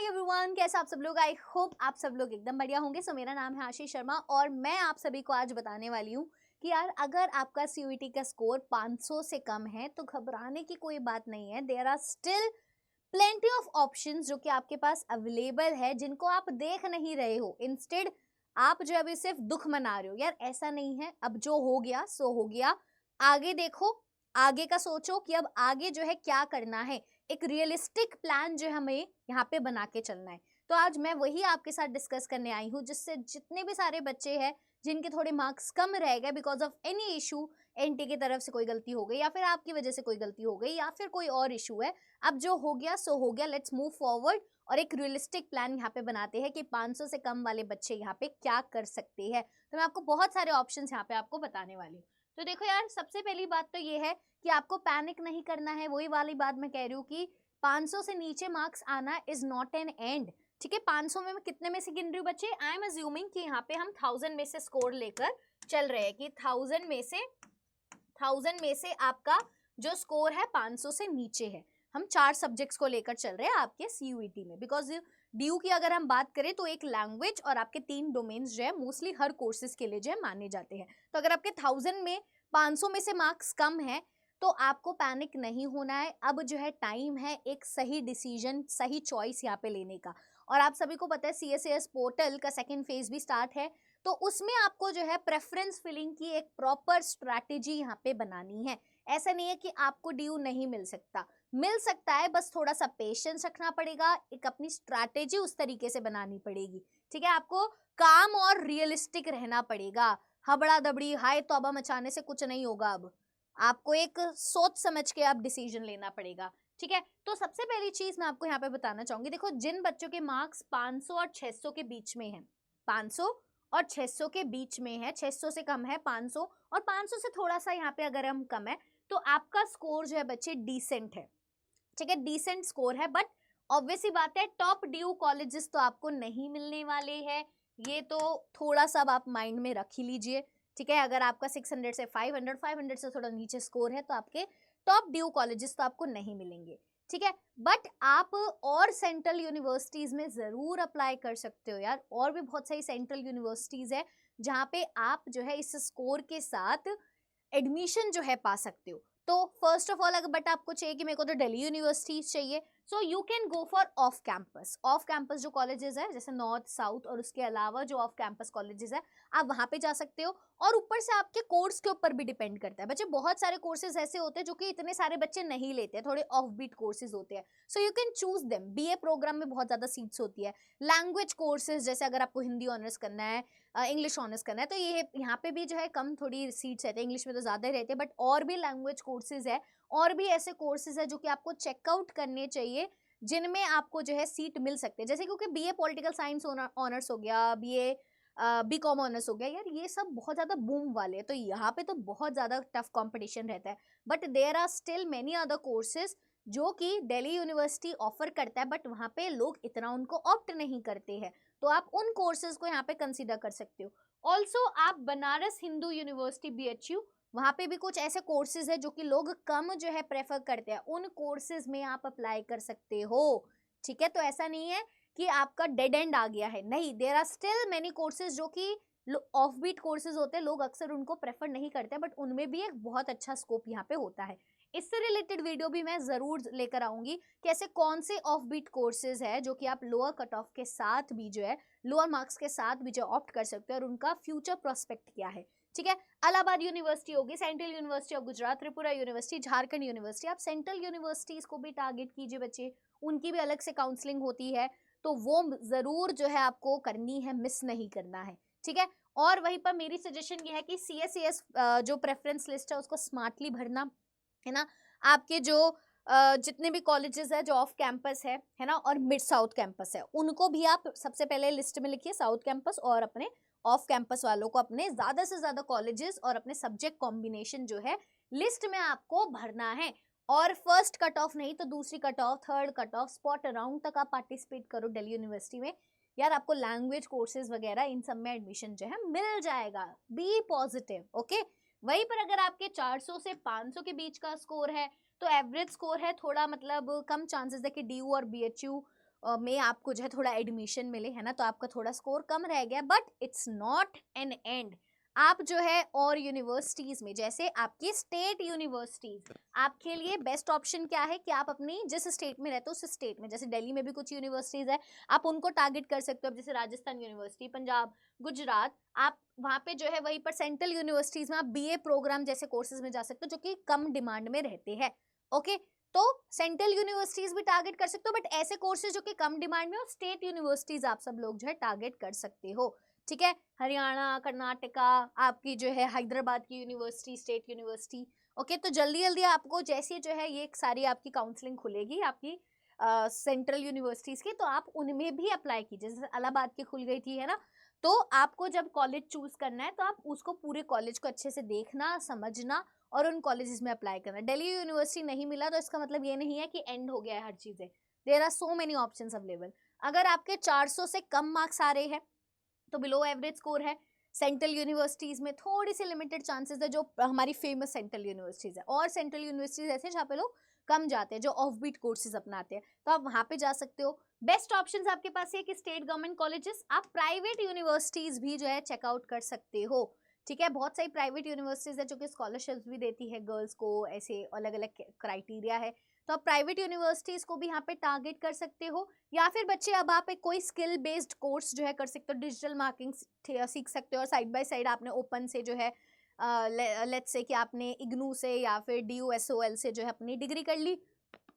Hi everyone, कैसे आप सब लोग। आई होप आप सब लोग एकदम बढ़िया होंगे। सो मेरा नाम है आशीष शर्मा और मैं आप सभी को आज बताने वाली हूँ कि यार अगर आपका सीयूईटी का स्कोर 500 से कम है तो घबराने की कोई बात नहीं है। There are still plenty of options जो कि आपके पास अवेलेबल है, जिनको आप देख नहीं रहे हो। इंस्टेड आप जो अभी सिर्फ दुख मना रहे हो। यार ऐसा नहीं है, अब जो हो गया सो हो गया। आगे देखो, आगे का सोचो कि अब आगे जो है क्या करना है। एक रियलिस्टिक प्लान जो है हमें यहाँ पे बना के चलना है। तो आज मैं वही आपके साथ डिस्कस करने आई हूँ, जिससे जितने भी सारे बच्चे हैं जिनके थोड़े मार्क्स कम रह गए because of any issue, NTA की तरफ से कोई गलती हो गई या फिर आपकी वजह से कोई गलती हो गई या फिर कोई और इशू है, अब जो हो गया सो हो गया। लेट्स मूव फॉरवर्ड और एक रियलिस्टिक प्लान यहाँ पे बनाते हैं कि 500 से कम वाले बच्चे यहाँ पे क्या कर सकते हैं। तो मैं आपको बहुत सारे ऑप्शंस यहाँ पे आपको बताने वाली हूँ। तो देखो यार, सबसे पहली बात तो ये है कि आपको पैनिक नहीं करना है। वही वाली बात मैं कह रही हूँ कि 500 से नीचे मार्क्स आना इज नॉट एन एंड। ठीक है, 500 में मैं कितने में से गिन रही हूँ बच्चे? आई एम अज्यूमिंग कि यहाँ पे हम 1000 में से स्कोर लेकर चल रहे हैं कि 1000 में से आपका जो स्कोर है 500 से नीचे है। हम 4 सब्जेक्ट्स को लेकर चल रहे हैं आपके सीयूईटी में। बिकॉज ड्यू की अगर हम बात करें तो एक लैंग्वेज और आपके 3 डोमेन्स जो है मोस्टली हर कोर्सेज के लिए जो है माने जाते हैं। तो अगर आपके 1000 में 500 में से मार्क्स कम है तो आपको पैनिक नहीं होना है। अब जो है टाइम है एक सही डिसीजन, सही चॉइस यहाँ पे लेने का। और आप सभी को पता है CSAS पोर्टल का सेकेंड फेज भी स्टार्ट है, तो उसमें आपको जो है प्रेफरेंस फिलिंग की एक प्रॉपर स्ट्रैटेजी यहाँ पे बनानी है। ऐसा नहीं है कि आपको ड्यू नहीं मिल सकता, मिल सकता है, बस थोड़ा सा पेशेंस रखना पड़ेगा, एक अपनी स्ट्रैटेजी उस तरीके से बनानी पड़ेगी। ठीक है, आपको काम और रियलिस्टिक रहना पड़ेगा। हबड़ा दबड़ी हाय तौबा मचाने से कुछ नहीं होगा। अब आपको एक सोच समझ के आप डिसीजन लेना पड़ेगा। ठीक है, तो सबसे पहली चीज मैं आपको यहाँ पे बताना चाहूंगी। देखो, जिन बच्चों के मार्क्स 500 और 600 के बीच में है, 500 और 600 के बीच में है, 600 से कम है 500 और 500 से थोड़ा सा यहाँ पे अगर हम कम है, तो आपका स्कोर जो है बच्चे डिसेंट है। ठीक है, डिसेंट स्कोर है। बट ऑब्वियसली बात है, टॉप ड्यू कॉलेजेस तो आपको नहीं मिलने वाले हैं। ये तो थोड़ा सा आप माइंड में रख ही लीजिए। ठीक है, अगर आपका 600 से 500, 500 से थोड़ा नीचे स्कोर है तो आपके टॉप ड्यू कॉलेजेस तो आपको नहीं मिलेंगे। ठीक है, बट आप और सेंट्रल यूनिवर्सिटीज में जरूर अप्लाई कर सकते हो यार। और भी बहुत सारी सेंट्रल यूनिवर्सिटीज है जहाँ पे आप जो है इस स्कोर के साथ एडमिशन जो है पा सकते हो। तो फर्स्ट ऑफ ऑल, अगर बट आपको चाहिए कि मेरे को तो दिल्ली यूनिवर्सिटी चाहिए, सो you can go for off campus. Off campus जो कॉलेजेस है जैसे नॉर्थ, साउथ और उसके अलावा जो ऑफ कैंपस कॉलेजेस है, आप वहां पे जा सकते हो। और ऊपर से आपके कोर्स के ऊपर भी डिपेंड करता है बच्चे। बहुत सारे कोर्सेज ऐसे होते हैं जो कि इतने सारे बच्चे नहीं लेते हैं, थोड़े ऑफ बीट कोर्सेज होते हैं। So you can choose them. BA programme में बहुत ज्यादा सीट्स होती है। लैंग्वेज कोर्सेज जैसे अगर आपको हिंदी ऑनर्स करना है, इंग्लिश ऑनर्स करना है, तो ये यहाँ पे भी जो है कम थोड़ी सीट्स रहते हैं। इंग्लिश में तो ज़्यादा रहते हैं, बट और भी लैंग्वेज कोर्सेज है और भी ऐसे कोर्सेज है जो कि आपको चेकआउट करने चाहिए, जिनमें आपको जो है सीट मिल सकते हैं। जैसे क्योंकि बीए पॉलिटिकल साइंस ऑनर्स हो गया, बीए बीकॉम ऑनर्स हो गया, यार ये सब बहुत ज़्यादा बूम वाले हैं, तो यहाँ पे तो बहुत ज़्यादा टफ कंपटीशन रहता है। But there are still many other courses जो कि दिल्ली यूनिवर्सिटी ऑफर करता है, बट वहाँ पे लोग इतना उनको ऑप्ट नहीं करते हैं। तो आप उन कोर्सेज को यहाँ पे कंसीडर कर सकते हो। ऑल्सो आप बनारस हिंदू यूनिवर्सिटी BHU, वहाँ पे भी कुछ ऐसे कोर्सेज है जो कि लोग कम जो है प्रेफर करते हैं, उन कोर्सेज में आप अप्लाई कर सकते हो। ठीक है, तो ऐसा नहीं है कि आपका डेड एंड आ गया है, नहीं। There are still many courses जो कि ऑफ बीट कोर्सेज होते हैं, लोग अक्सर उनको प्रेफर नहीं करते, बट उनमें भी एक बहुत अच्छा स्कोप यहाँ पे होता है। इससे रिलेटेड वीडियो भी मैं जरूर लेकर आऊंगी कि ऐसे कौन से ऑफ बीट कोर्सेज है जो कि आप लोअर कट ऑफ के साथ भी जो है, लोअर मार्क्स के साथ भी जो ऑप्ट कर सकते हो और उनका फ्यूचर प्रोस्पेक्ट क्या है। ठीक है, इलाहाबाद यूनिवर्सिटी होगी, central university of Gujarat, Tripura university, Jharkhand university. आप सेंट्रल यूनिवर्सिटीज को भी टारगेट कीजिए बच्चे, उनकी भी अलग से काउंसलिंग होती है, तो वो जरूर जो है आपको करनी है, मिस नहीं करना है। ठीक है, और वहीं पर मेरी सजेशन ये है कि CSAS जो प्रेफरेंस लिस्ट है उसको स्मार्टली भरना है ना। आपके जो जितने भी कॉलेजेस है जो ऑफ कैंपस है ना, और मिड साउथ कैंपस है, उनको भी आप सबसे पहले लिस्ट में लिखिए, साउथ कैंपस और अपने ऑफ कैंपस वालों को, अपने ज्यादा से ज्यादा कॉलेजेस और अपने सब्जेक्ट कॉम्बिनेशन जो है लिस्ट में आपको भरना है। और फर्स्ट कट ऑफ नहीं तो दूसरी cut off, third cut off, spot around तक आप पार्टिसिपेट करो दिल्ली यूनिवर्सिटी में। यार आपको लैंग्वेज कोर्सेज वगैरह इन सब में एडमिशन जो है मिल जाएगा। Be positive, okay. वहीं पर अगर आपके 400 से 500 के बीच का स्कोर है तो एवरेज स्कोर है, थोड़ा मतलब कम चांसेस है कि DU और BHU में आपको जो है थोड़ा एडमिशन मिले, है ना, तो आपका थोड़ा स्कोर कम रह गया, but it's not an and. आप जो है और यूनिवर्सिटीज में, जैसे आपकी स्टेट यूनिवर्सिटीज, आपके लिए बेस्ट ऑप्शन क्या है कि आप अपनी जिस स्टेट में रहते हो उस स्टेट में, जैसे दिल्ली में भी कुछ यूनिवर्सिटीज है, आप उनको टारगेट कर सकते हो। जैसे राजस्थान यूनिवर्सिटी, पंजाब, गुजरात, आप वहाँ पे जो है वहीं पर सेंट्रल यूनिवर्सिटीज में आप बीए प्रोग्राम जैसे कोर्सेज में जा सकते हो जो कि कम डिमांड में रहते हैं। ओके, तो सेंट्रल यूनिवर्सिटीज भी टारगेट कर सकते हो, बट ऐसे कोर्सेज जो कि कम डिमांड में, और स्टेट यूनिवर्सिटीज आप सब लोग जो है टारगेट कर सकते हो। ठीक है, हरियाणा, कर्नाटका, आपकी जो है हैदराबाद की यूनिवर्सिटी, स्टेट यूनिवर्सिटी। ओके, तो जल्दी जल्दी आपको जैसे जो है ये सारी आपकी काउंसलिंग खुलेगी आपकी सेंट्रल यूनिवर्सिटीज की, तो आप उनमें भी अप्लाई कीजिए। जैसे इलाहाबाद की खुल गई थी, है ना, तो आपको जब कॉलेज चूज करना है तो आप उसको पूरे कॉलेज को अच्छे से देखना, समझना और उन कॉलेजेस में अप्लाई करना। दिल्ली यूनिवर्सिटी नहीं मिला तो इसका मतलब ये नहीं है कि एंड हो गया है हर चीजें। There are so many options available. अगर आपके 400 से कम मार्क्स आ रहे हैं तो बिलो एवरेज स्कोर है। सेंट्रल यूनिवर्सिटीज में थोड़ी सी लिमिटेड चांसेस है, जो हमारी फेमस सेंट्रल यूनिवर्सिटीज है, और सेंट्रल यूनिवर्सिटीज ऐसे जहाँ पे लोग कम जाते हैं, जो ऑफ बीट कोर्सेज अपनाते हैं, तो आप वहां पे जा सकते हो। बेस्ट ऑप्शंस आपके पास है कि स्टेट गवर्नमेंट कॉलेजेस, आप प्राइवेट यूनिवर्सिटीज भी जो है चेकआउट कर सकते हो। ठीक है, बहुत सारी प्राइवेट यूनिवर्सिटीज है जो कि स्कॉलरशिप्स भी देती है गर्ल्स को, ऐसे अलग अलग क्राइटेरिया है, तो आप प्राइवेट यूनिवर्सिटीज को भी यहाँ पे टारगेट कर सकते हो। या फिर बच्चे अब आप एक कोई स्किल बेस्ड कोर्स जो है कर सकते हो, डिजिटल मार्केटिंग सीख सकते हो, और साइड बाय साइड आपने ओपन से जो है लेट्स से कि आपने इग्नू से या फिर DUSOL से जो है अपनी डिग्री कर ली,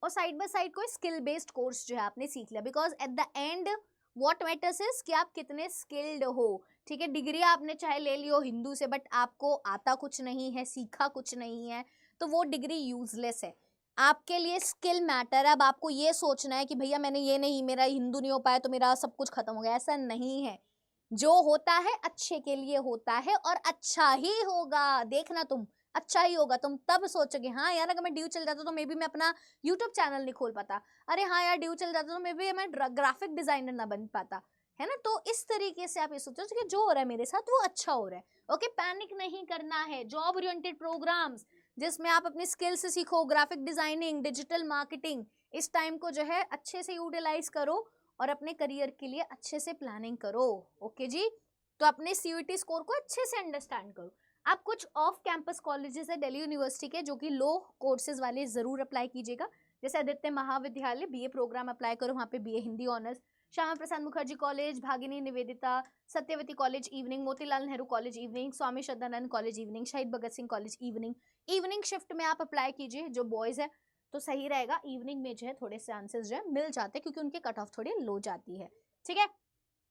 और साइड बाय साइड कोई स्किल बेस्ड कोर्स जो है आपने सीख लिया, because at the end what matters is कि आप कितने स्किल्ड हो। ठीक है, डिग्री आपने चाहे ले ली हो हिंदू से, बट आपको आता कुछ नहीं है, सीखा कुछ नहीं है, तो वो डिग्री यूजलेस है। आपके लिए स्किल मैटर है। अब आपको ये सोचना है कि भैया मैंने ये नहीं, मेरा हिंदू नहीं हो पाया तो मेरा सब कुछ खत्म हो गया, ऐसा नहीं है। जो होता है अच्छे के लिए होता है, और अच्छा ही होगा, देखना तुम, अच्छा ही होगा। तुम तब सोचोगे हाँ यार अगर मैं ड्यू चल जाता तो मे बी मैं अपना यूट्यूब चैनल नहीं खोल पाता, अरे हाँ यार ड्यू चल जाता तो मे बी मैं ग्राफिक डिजाइनर ना बन पाता, है ना। तो इस तरीके से आप ये सोचो कि जो हो रहा है मेरे साथ वो अच्छा हो रहा है। ओके, पैनिक नहीं करना है। जॉब ओरिएंटेड प्रोग्राम्स जिसमें आप अपनी स्किल्स सीखो, ग्राफिक डिजाइनिंग, डिजिटल मार्केटिंग, इस टाइम को जो है अच्छे से यूटिलाइज करो और अपने करियर के लिए अच्छे से प्लानिंग करो। ओके जी, तो अपने CUET स्कोर को अच्छे से अंडरस्टैंड करो। आप कुछ ऑफ कैंपस कॉलेजेस है दिल्ली यूनिवर्सिटी के जो कि लो कोर्सेज वाले जरूर अप्लाई कीजिएगा। जैसे आदित्य महाविद्यालय BA प्रोग्राम अप्लाई करो, वहाँ पे BA Hindi honours. Shyama Prasad Mukherjee College, Bhagini Nivedita, Satyawati College evening, Motilal Nehru College evening, Swami Shraddhanand College evening, Shaheed Bhagat Singh College evening. Evening shift में आप अप्लाई कीजिए, जो बॉयज है तो सही रहेगा। इवनिंग में जो है थोड़े से आंसर्स जो है मिल जाते हैं क्योंकि उनके कट ऑफ थोड़ी लो जाती है। ठीक है,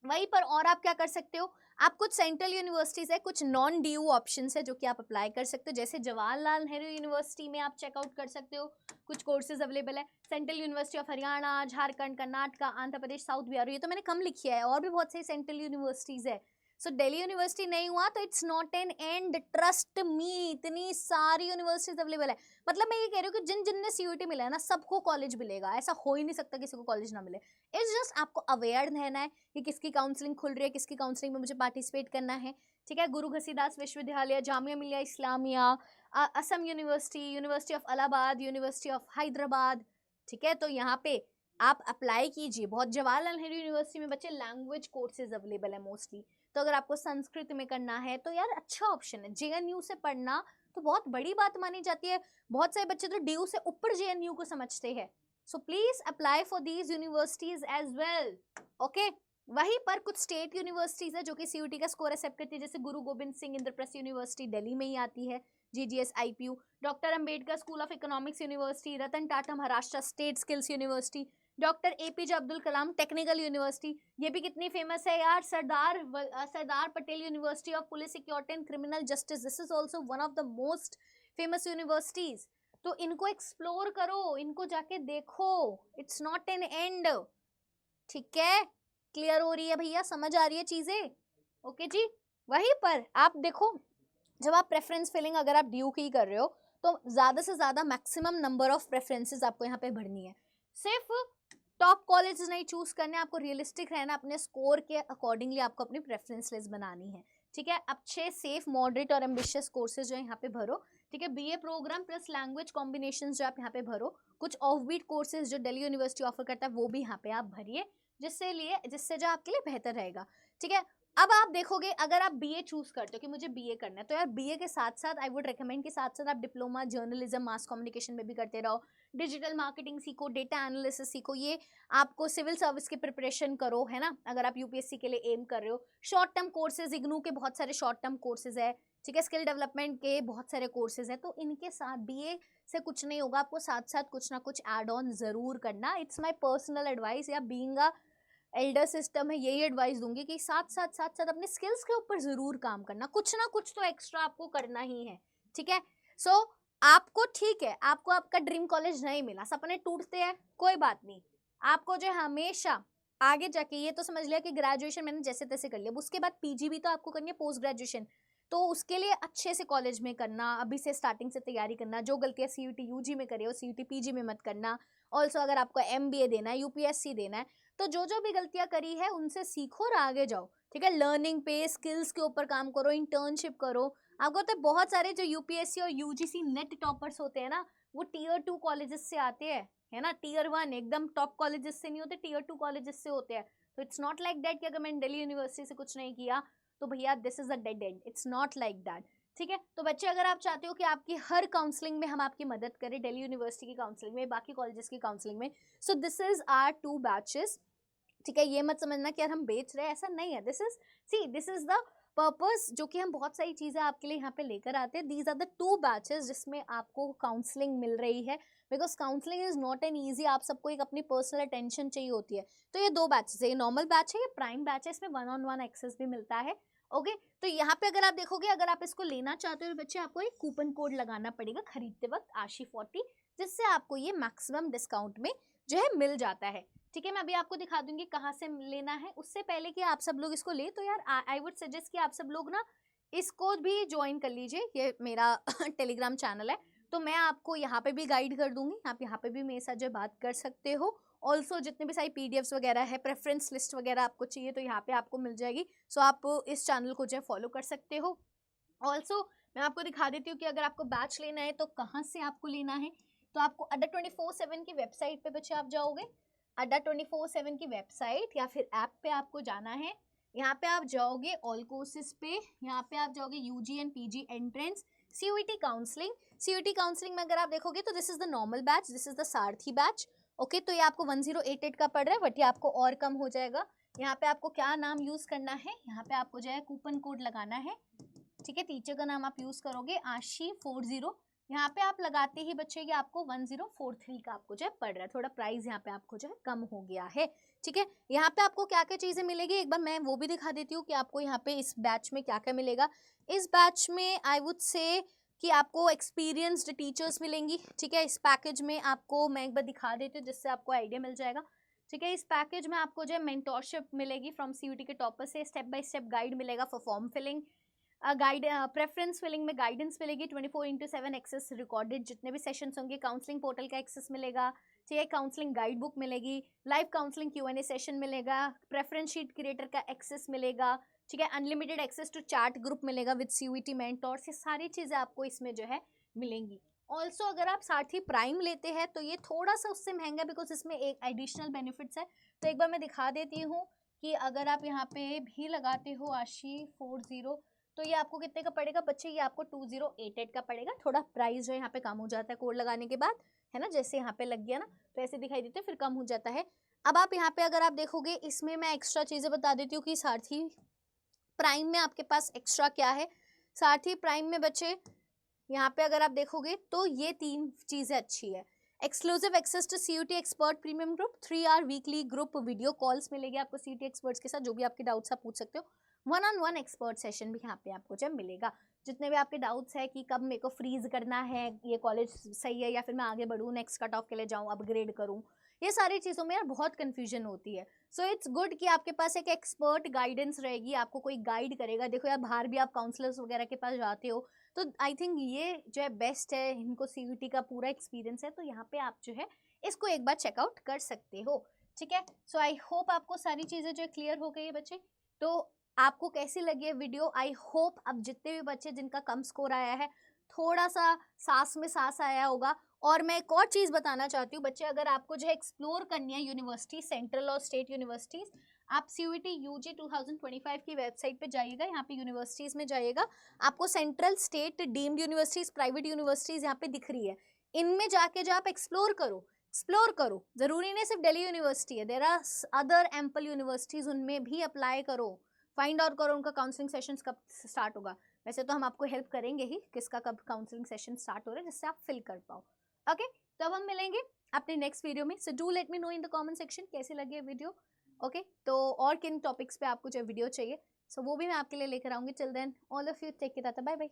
वहीं पर और आप क्या कर सकते हो, आप कुछ सेंट्रल यूनिवर्सिटीज है, कुछ नॉन DU ऑप्शंस है जो कि आप अप्लाई कर सकते हो। जैसे जवाहरलाल नेहरू यूनिवर्सिटी में आप चेकआउट कर सकते हो, कुछ कोर्सेज अवेलेबल है। Central university of Haryana, Jharkhand, Karnataka, Andhra Pradesh, south Bihar, ये तो मैंने कम लिखी है, और भी बहुत सारी सेंट्रल यूनिवर्सिटीज है। सो दिल्ली यूनिवर्सिटी नहीं हुआ तो it's not an and, trust me, इतनी सारी यूनिवर्सिटीज अवेलेबल है। मतलब मैं ये कह रही हूँ कि जिन जिन ने CUET मिला है ना सबको कॉलेज मिलेगा, ऐसा हो ही नहीं सकता किसी को कॉलेज ना मिले। इट्स जस्ट आपको अवेयर रहना है कि किसकी काउंसलिंग खुल रही है, किसकी काउंसलिंग में मुझे पार्टिसिपेट करना है। ठीक है, गुरु घसीदास विश्वविद्यालय, Jamia Millia Islamia, Assam university, university of Allahabad, university of Hyderabad. ठीक है, तो यहाँ पे आप अप्लाई कीजिए। बहुत जवाहरलाल नेहरू यूनिवर्सिटी में बच्चे लैंग्वेज कोर्सेज अवेलेबल है मोस्टली, तो अगर आपको संस्कृत में करना है तो यार अच्छा ऑप्शन है। JNU से पढ़ना तो बहुत बड़ी बात मानी जाती है, बहुत सारे बच्चे तो DU से ऊपर JNU को समझते हैं। So please apply for these universities as well. Okay, वहीं पर कुछ स्टेट यूनिवर्सिटीज है जो कि CUET का स्कोर एक्सेप्ट करती है, जैसे गुरु गोविंद सिंह इंद्रप्रस्थ यूनिवर्सिटी दिल्ली में ही आती है, GGS IPU, Doctor Ambedkar School of Economics University, Ratan Tata Maharashtra State Skills University, Doctor APJ Abdul Kalam Technical University, ये भी कितनी फेमस है यार, Sardar Patel University of Police Security and Criminal Justice, this is also one of the most famous universities. तो इनको explore करो, इनको जाके देखो, इट्स नॉट एन एंड। ठीक है, क्लियर हो रही है भैया, समझ आ रही है चीजें। ओके जी, वहीं पर आप देखो, जब आप प्रेफरेंस फिलिंग अगर आप ड्यू की कर रहे हो तो ज्यादा से ज्यादा मैक्सिमम नंबर ऑफ प्रेफरेंसेस आपको यहाँ पे भरनी है। सिर्फ टॉप कॉलेज नहीं चूज करने, आपको रियलिस्टिक रहना, अपने स्कोर के अकॉर्डिंगली आपको अपनी प्रेफरेंस लिस्ट बनानी है। ठीक है, अच्छे सेफ मॉडरेट और एम्बिशियस कोर्सेज जो है यहाँ पे भरो। ठीक है। BA programme plus language combination जो आप यहाँ पे भरो, कुछ ऑफ बीट कोर्सेज जो दिल्ली यूनिवर्सिटी ऑफर करता है वो भी यहाँ पे आप भरिए, जिससे जो आपके लिए बेहतर रहेगा। ठीक है। अब आप देखोगे अगर आप बीए चूज करते हो कि मुझे बीए करना है, तो यार बीए के साथ साथ आई वुड रिकमेंड कि साथ साथ आप डिप्लोमा जर्नलिज्म मास कम्युनिकेशन में भी करते रहो, डिजिटल मार्केटिंग सीखो, डेटा एनालिसिस सीखो, ये आपको सिविल सर्विस की प्रिपरेशन करो, है ना, अगर आप यूपीएससी के लिए एम कर रहे हो। शॉर्ट टर्म कोर्सेज, इग्नू के बहुत सारे शॉर्ट टर्म कोर्सेज है, ठीक है, स्किल डेवलपमेंट के बहुत सारे कोर्सेज है, तो इनके साथ बीए से कुछ नहीं होगा, आपको साथ साथ कुछ ना कुछ एड ऑन जरूर करना। इट्स माय पर्सनल एडवाइस, या बीइंग अ एल्डर सिस्टम है यही एडवाइस दूंगी कि साथ साथ अपने स्किल्स के ऊपर जरूर काम करना, कुछ ना कुछ तो एक्स्ट्रा आपको करना ही है। ठीक है। सो आपको, ठीक है, आपको आपका ड्रीम कॉलेज नहीं मिला, सपने टूटते हैं, कोई बात नहीं, आपको जो हमेशा आगे जाके ये तो समझ लिया कि ग्रेजुएशन मैंने जैसे तैसे कर लिया, उसके बाद पीजी भी तो आपको करनी है, पोस्ट ग्रेजुएशन, तो उसके लिए अच्छे से कॉलेज में करना, अभी से स्टार्टिंग से तैयारी करना, जो गलतियां सीयूटी यूजी में करे हो सीयूटी पीजी में मत करना। ऑल्सो अगर आपको एमबीए देना है, यूपीएससी देना है, तो जो भी गलतियां करी है उनसे सीखो और आगे जाओ। ठीक है। लर्निंग पे, स्किल्स के ऊपर काम करो, इंटर्नशिप करो। आपको तो बहुत सारे जो यूपीएससी और यूजीसी नेट टॉपर्स होते हैं ना, वो टियर 2 कॉलेजेस से आते हैं, है ना, टियर 1 एकदम टॉप कॉलेजेस से नहीं होते, टियर 2 कॉलेजेस से होते हैं। तो इट्स नॉट लाइक दैट कि अगर मैंने दिल्ली यूनिवर्सिटी से कुछ नहीं किया तो भैया this is a dead and, it's not like that. ठीक है। तो बच्चे, अगर आप चाहते हो कि आपकी हर काउंसलिंग में हम आपकी मदद करें, दिल्ली यूनिवर्सिटी की काउंसलिंग में, बाकी कॉलेजेस की काउंसलिंग में, so this is our 2 batches. ठीक है। ये मत समझना कि यार हम बेच रहे हैं, ऐसा नहीं है। दिस इज द पर्पस, जो कि हम बहुत सारी चीजें आपके लिए यहाँ पे लेकर आते हैं। दीज आर द 2 बैचेस जिसमें आपको काउंसलिंग मिल रही है, because counselling is not an easy, आप सबको एक अपनी पर्सनल अटेंशन चाहिए होती है। तो ये 2 बैचेस है, ये नॉर्मल बैच है, ये प्राइम बैच है, इसमें 1-on-1 एक्सेस भी मिलता है। ओके। तो यहाँ पे अगर आप देखोगे, अगर आप इसको लेना चाहते हो बच्चे, आपको एक कूपन कोड लगाना पड़ेगा खरीदते वक्त, आशी40, जिससे आपको ये मैक्सिमम डिस्काउंट में जो है मिल जाता है। ठीक है। मैं अभी आपको दिखा दूंगी कहाँ से लेना है। उससे पहले कि आप सब लोग इसको ले, तो यार आई वुड सजेस्ट कि आप सब लोग ना इसको भी ज्वाइन कर लीजिए, ये मेरा टेलीग्राम चैनल है, तो मैं आपको यहाँ पे भी गाइड कर दूंगी, आप यहाँ पे भी मेरे साथ जो बात कर सकते हो। ऑल्सो जितने भी सारी पीडीएफ्स वगैरह है, प्रेफरेंस लिस्ट वगैरह आपको चाहिए तो यहाँ पे आपको मिल जाएगी। सो आप इस चैनल को जो है फॉलो कर सकते हो। ऑल्सो मैं आपको दिखा देती हूँ कि अगर आपको बैच लेना है तो कहाँ से आपको लेना है। तो आपको अड्डा 24/7 की वेबसाइट पे बच्चे आप जाओगे, अड्डा 24/7 की वेबसाइट या फिर ऐप पे आपको जाना है। यहाँ पे आप जाओगे ऑल कोर्सेज पे, यहाँ पे आप जाओगे UG and PG entrance, CUET counselling. CUET counselling में अगर आप देखोगे तो this is the normal batch, this is the Saarthi batch. Okay. तो ये आपको 1088 का पड़ रहा है, बट ये आपको और कम हो जाएगा। यहाँ पे आपको क्या नाम यूज करना है, यहाँ पे आपको जो है कूपन कोड लगाना है। ठीक है। टीचर का नाम आप यूज करोगे आशी40, यहाँ पे आप लगाते ही बच्चे कि आपको 1043 का आपको जो है पड़ रहा है, थोड़ा प्राइस यहाँ पे आपको जो है कम हो गया है। ठीक है। यहाँ पे आपको क्या क्या चीजें मिलेगी, एक बार मैं वो भी दिखा देती हूँ कि आपको यहाँ पे इस बैच में क्या क्या मिलेगा। इस बैच में आई वुड से कि आपको एक्सपीरियंस्ड टीचर्स मिलेंगी। ठीक है। इस पैकेज में आपको मैं एक बार दिखा देती हूँ जिससे आपको आइडिया मिल जाएगा। ठीक है। इस पैकेज में आपको जो है मेंटोरशिप मिलेगी फ्रॉम सीयूटी के टॉपर से, स्टेप बाय स्टेप गाइड मिलेगा for form filling, guide preference filling में गाइडेंस मिलेगी, 24/7 एक्सेस रिकॉर्डेड जितने भी सेशंस होंगे, काउंसलिंग पोर्टल का एक्सेस मिलेगा, ठीक है, काउंसलिंग गाइड बुक मिलेगी, लाइव काउंसलिंग Q&A सेशन मिलेगा, प्रेफरेंस शीट क्रिएटर का एक्सेस मिलेगा, ठीक है, unlimited access to chat group मिलेगा विद सीयूईटी मेंटोर्स। ये सारी चीजें आपको इसमें जो है मिलेंगी। ऑल्सो अगर आप सारथी प्राइम लेते हैं तो ये थोड़ा सा उससे महंगा, बिकॉज इसमें एक एडिशनल बेनिफिट्स है। तो एक बार मैं दिखा देती हूँ कि अगर आप यहाँ पे भी लगाते हो आशी40, तो ये आपको कितने का पड़ेगा बच्चे, ये आपको 2088 का पड़ेगा। थोड़ा प्राइस जो है यहाँ पे कम हो जाता है कोड लगाने के बाद, है ना, जैसे यहाँ पे लग गया ना तो ऐसे दिखाई देते फिर कम हो जाता है। अब आप यहाँ पे अगर आप देखोगे, इसमें मैं एक्स्ट्रा चीजें बता देती हूँ कि सारथी प्राइम में आपके पास एक्स्ट्रा क्या है। सारथी प्राइम में बच्चे यहाँ पे अगर आप देखोगे तो ये 3 चीजें अच्छी है। Exclusive access to CUET expert premium group, 3 hour weekly group video calls मिलेगी आपको सीयूटी एक्सपर्ट्स के साथ, जो भी आपके डाउट्स आप पूछ सकते हो। 1-on-1 एक्सपर्ट सेशन भी यहाँ पे आपको जब मिलेगा, जितने भी आपके डाउट्स है कि कब मेरे को फ्रीज करना है, ये कॉलेज सही है या फिर मैं आगे बढ़ूँ, नेक्स्ट कट ऑफ के लिए जाऊँ, अपग्रेड करूँ, ये सारी चीज़ों में यार बहुत कन्फ्यूजन होती है। सो इट्स गुड कि आपके पास एक एक्सपर्ट गाइडेंस रहेगी, आपको कोई गाइड करेगा। देखो यार, बाहर भी आप काउंसलर्स वगैरह के पास जाते हो, तो आई थिंक ये जो है बेस्ट है, इनको सीयूटी का पूरा एक्सपीरियंस है, तो यहाँ पे आप जो है इसको एक बार चेकआउट कर सकते हो। ठीक है। सो आई होप आपको सारी चीज़ें जो क्लियर हो गई है बच्चे। तो आपको कैसी लगी है वीडियो, आई होप अब जितने भी बच्चे जिनका कम स्कोर आया है थोड़ा सा सांस में सांस आया होगा। और मैं एक और चीज़ बताना चाहती हूँ बच्चे, अगर आपको जो है एक्सप्लोर करनी है यूनिवर्सिटी, सेंट्रल और स्टेट यूनिवर्सिटीज़, आप CUET UG 2025 की वेबसाइट पे जाइएगा, यहाँ पे यूनिवर्सिटीज़ में जाइएगा, आपको central, state, deemed universities, private universities यहाँ पे दिख रही है। इनमें जाके जो आप एक्सप्लोर करो, ज़रूरी नहीं सिर्फ दिल्ली यूनिवर्सिटी है, there are other ample universities, उनमें भी अप्लाई करो, फाइंड आउट करो उनका काउंसलिंग सेशंस कब स्टार्ट होगा। वैसे तो हम आपको हेल्प करेंगे ही, किसका कब काउंसलिंग सेशन स्टार्ट हो रहा है, जिससे आप फिल कर पाओ। ओके, तब हम मिलेंगे अपने नेक्स्ट वीडियो में। So do let me know in the comment section कैसी लगी है वीडियो। ओके, तो और किन टॉपिक्स पे आपको जो वीडियो चाहिए, सो वो भी मैं आपके लिए लेकर आऊंगी। Till then all of you take care, bye bye.